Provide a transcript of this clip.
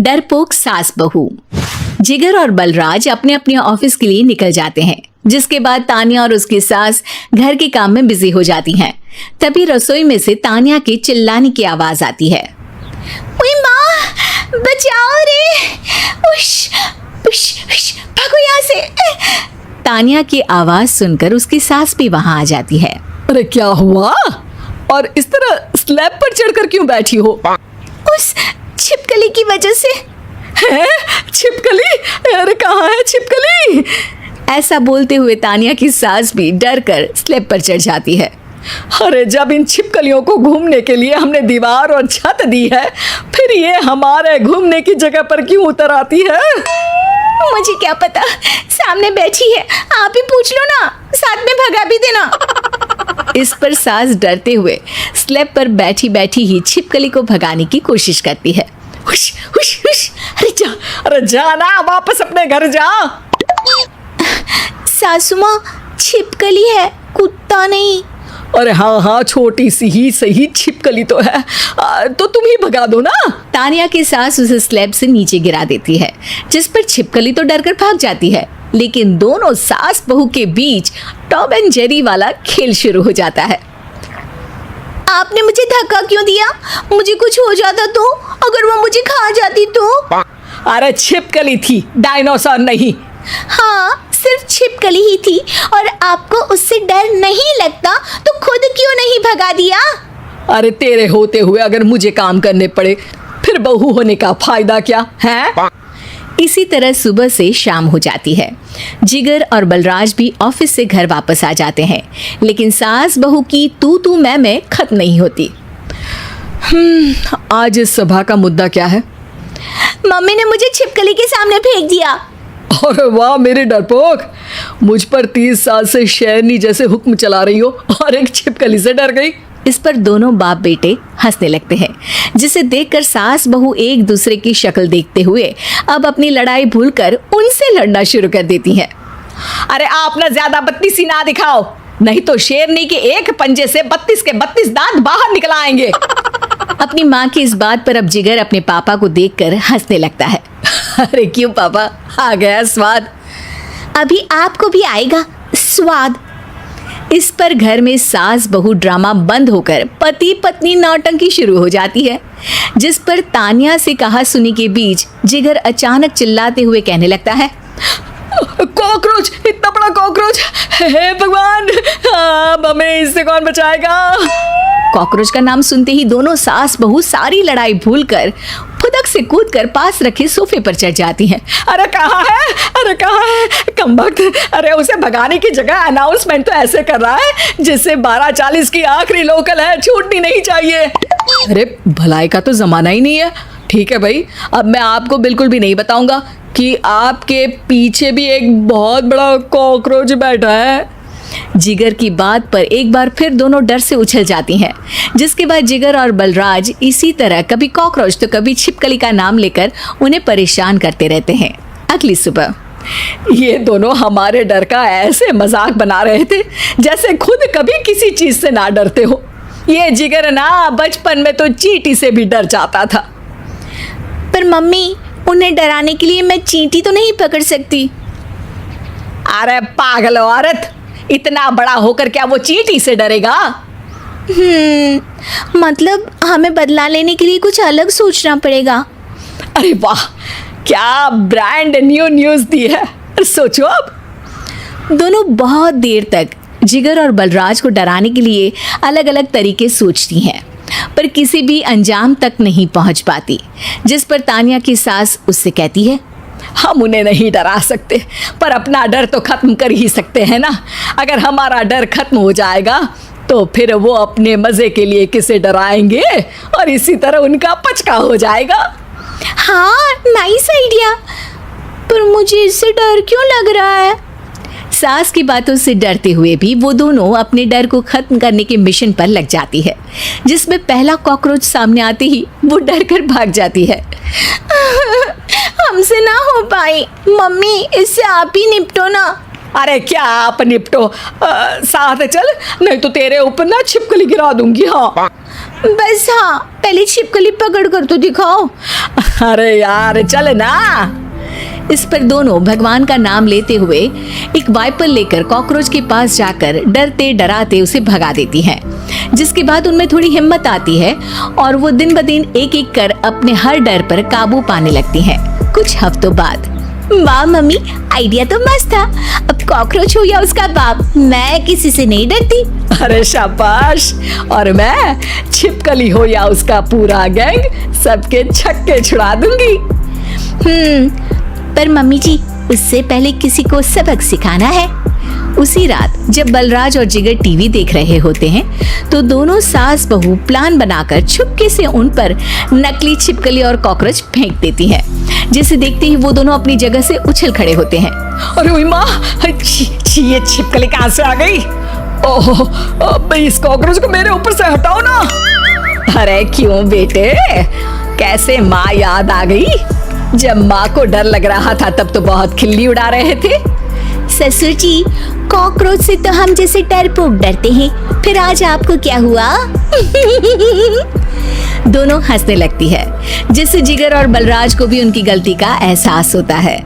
डरपोक सास बहू। जिगर और बलराज अपने अपने ऑफिस के लिए निकल जाते हैं, जिसके बाद तानिया और उसकी सास घर के काम में बिजी हो जाती हैं। तभी रसोई में से तानिया के चिल्लाने की आवाज आती है। ओए माँ, बचाओ रे, उश, उश, उश, भागो यहाँ से। तानिया की आवाज सुनकर उसकी सास भी वहां आ जाती है। अरे क्या हुआ? और इस तरह स्लैब पर चढ़कर क्यों बैठी हो? उस छिपकली की वजह से। है? छिपकली? अरे कहाँ है छिपकली? ऐसा बोलते हुए तानिया की सास भी डर कर स्लैब पर चढ़ जाती है। अरे जब इन छिपकलियों को घूमने के लिए हमने दीवार और छत दी है, फिर ये हमारे घूमने की जगह पर क्यों उतर आती है? मुझे क्या पता, सामने बैठी है, आप ही पूछ लो ना, साथ में भगा भी देना। इस पर सास डरते हुए स्लैब पर बैठी बैठी ही छिपकली को भगाने की कोशिश करती है। हुश, हुश, हुश, अरे जा ना, वापस अपने घर जा। सासू माँ, छिपकली है, कुत्ता नहीं। अरे हाँ हाँ, छोटी सी ही सही छिपकली तो है, तो तुम ही भगा दो ना। तानिया की सास उसे स्लैब से नीचे गिरा देती है, जिस पर छिपकली तो डरकर भाग जाती है, लेकिन दोनों सास बहू के बीच टॉम एंड जेरी वाला खेल शुरू हो जाता है। आपने मुझे धक्का क्यों दिया? मुझे कुछ हो जाता तो? अगर वो मुझे खा जाती तो? अरे छिपकली थी, डायनासोर नहीं। हाँ, सिर्फ छिपकली ही थी, और आपको उससे डर नहीं लगता तो खुद क्यों नहीं भगा दिया? अरे तेरे होते हुए अगर मुझे काम करने पड़े, फिर बहू होने का फायदा क्या है? इसी तरह सुबह से शाम हो जाती है। जिगर और बलराज भी ऑफिस से घर वापस आ जाते हैं, लेकिन सास बहू की तू मैं खत्म नहीं होती। आज इस सभा का मुद्दा क्या है? मम्मी ने मुझे छिपकली के सामने फेंक दिया। अरे वाह मेरे डरपोक, मुझ पर 30 साल से शेरनी जैसे हुक्म चला रही हो और एक छिपकली से डर गई। इस पर दोनों बाप बेटे हंसने लगते हैं, जिसे देखकर सास बहू एक दूसरे की शक्ल देखते हुए अब अपनी लड़ाई भूलकर उनसे लड़ना शुरू कर देती हैं। अरे आप ना ज्यादा बत्तीसी ना दिखाओ, नहीं तो शेरनी के एक पंजे से 32 के 32 दांत बाहर निकल आएंगे। अपनी माँ की इस बात पर अब जिगर अपने पापा को देखकर हंसने लगता है। अरे क्यों पापा, आ गया स्वाद। अभी आपको भी आएगा स्वाद। इस पर घर में सास बहू ड्रामा बंद होकर पति पत्नी नौटंकी शुरू हो जाती है, जिस पर तानिया से कहा सुनी के बीच जिगर अचानक चिल्लाते हुए कहने लगता है। कॉकरोच, इतना बड़ा कॉकरोच, हे भगवान, अब हमें इससे कौन बचाएगा? कॉकरोच का नाम सुनते ही दोनों सास बहू सारी लड़ाई भूलकर फुदक से कूदकर पास रखे सोफे पर चढ़ जाती हैं। अरे कहाँ है, अरे कहाँ है कमबख्त? अरे उसे भगाने की जगह अनाउंसमेंट तो ऐसे कर रहा है जिससे 12:40 की आखिरी लोकल है, छूटनी नहीं चाहिए। अरे भलाई का तो जमाना ही नहीं है। ठीक है भाई, अब मैं आपको बिल्कुल भी नहीं बताऊंगा कि आपके पीछे भी एक बहुत बड़ा कॉकरोच बैठा है। जिगर की बात पर एक बार फिर दोनों डर से उछल जाती हैं, जिसके बाद जिगर और बलराज इसी तरह कभी कॉकरोच तो कभी छिपकली का नाम लेकर उन्हें परेशान करते रहते हैं। अगली सुबह ये दोनों हमारे डर का ऐसे मजाक बना रहे थे जैसे खुद कभी किसी चीज से ना डरते हो। ये जिगर ना बचपन में तो चींटी से भी डर जाता था। पर मम्मी, उन्हें डराने के लिए मैं चींटी तो नहीं पकड़ सकती। अरे पागल औरत, इतना बड़ा होकर क्या वो चींटी से डरेगा? मतलब हमें बदला लेने के लिए कुछ अलग सोचना पड़ेगा। अरे वाह, क्या ब्रांड न्यू न्यूज़ दी है। सोचो अब। दोनों बहुत देर तक जिगर और बलराज को डराने के लिए अलग अलग तरीके सोचती हैं, पर किसी भी अंजाम तक नहीं पहुंच पाती, जिस पर तानिया की सास उससे कहती है। हम उन्हें नहीं डरा सकते, पर अपना डर तो खत्म कर ही सकते हैं ना। अगर हमारा डर खत्म हो जाएगा तो फिर वो अपने मजे के लिए किसे डराएंगे और इसी तरह उनका पचका हो जाएगा। हाँ, नाइस आइडिया, पर मुझे इससे डर क्यों लग रहा है? सास की बातों से डरते हुए भी वो दोनों अपने डर को खत्म करने के मिशन पर लग जाती है, जिसमें पहला कॉकरोच सामने आते ही वो डर कर भाग जाती है। हमसे ना हो पाई मम्मी, इससे आप ही निपटो ना। अरे क्या आप निपटो, साथ चल, नहीं तो तेरे ऊपर ना छिपकली गिरा दूंगी। हाँ बस, हाँ पहले छिपकली पकड़ कर तो दिखाओ। अरे यार चल ना। इस पर दोनों भगवान का नाम लेते हुए एक वाइपर लेकर कॉकरोच के पास जाकर डरते डराते उसे भगा देती हैं, जिसके बाद उनमें थोड़ी हिम्मत आती है और वो दिन ब दिन एक एक कर अपने हर डर पर काबू पाने लगती हैं। कुछ हफ्तों बाद, वाह मम्मी, आइडिया तो मस्त था। अब कॉकरोच हो या उसका बाप, मैं किसी से नहीं डरती। अरे शाबाश। और मैं छिपकली हो या उसका पूरा गैंग, सबके छक्के छुड़ा दूंगी। पर मम्मी जी, उससे पहले किसी को सबक सिखाना है। उसी रात जब बलराज और जिगर टीवी देख रहे होते हैं तो दोनों सास बहू प्लान बनाकर छुपके से उन पर नकली छिपकली और कॉकरोच फेंक देती हैं, जिसे देखते ही वो दोनों अपनी जगह से उछल खड़े होते हैं। अरे ओए माँ, ये छिपकली कहाँ से आ गई? ओह, अब इस कॉकरोच को मेरे ऊपर से हटाओ ना। अरे क्यों बेटे, कैसे माँ याद आ गई? जब माँ को डर लग रहा था तब तो बहुत खिल्ली उड़ा रहे थे। ससुर जी, कॉकरोच से तो हम जैसे डरपोक डरते हैं, फिर आज आपको क्या हुआ? दोनों हंसने लगती है, जिससे जिगर और बलराज को भी उनकी गलती का एहसास होता है।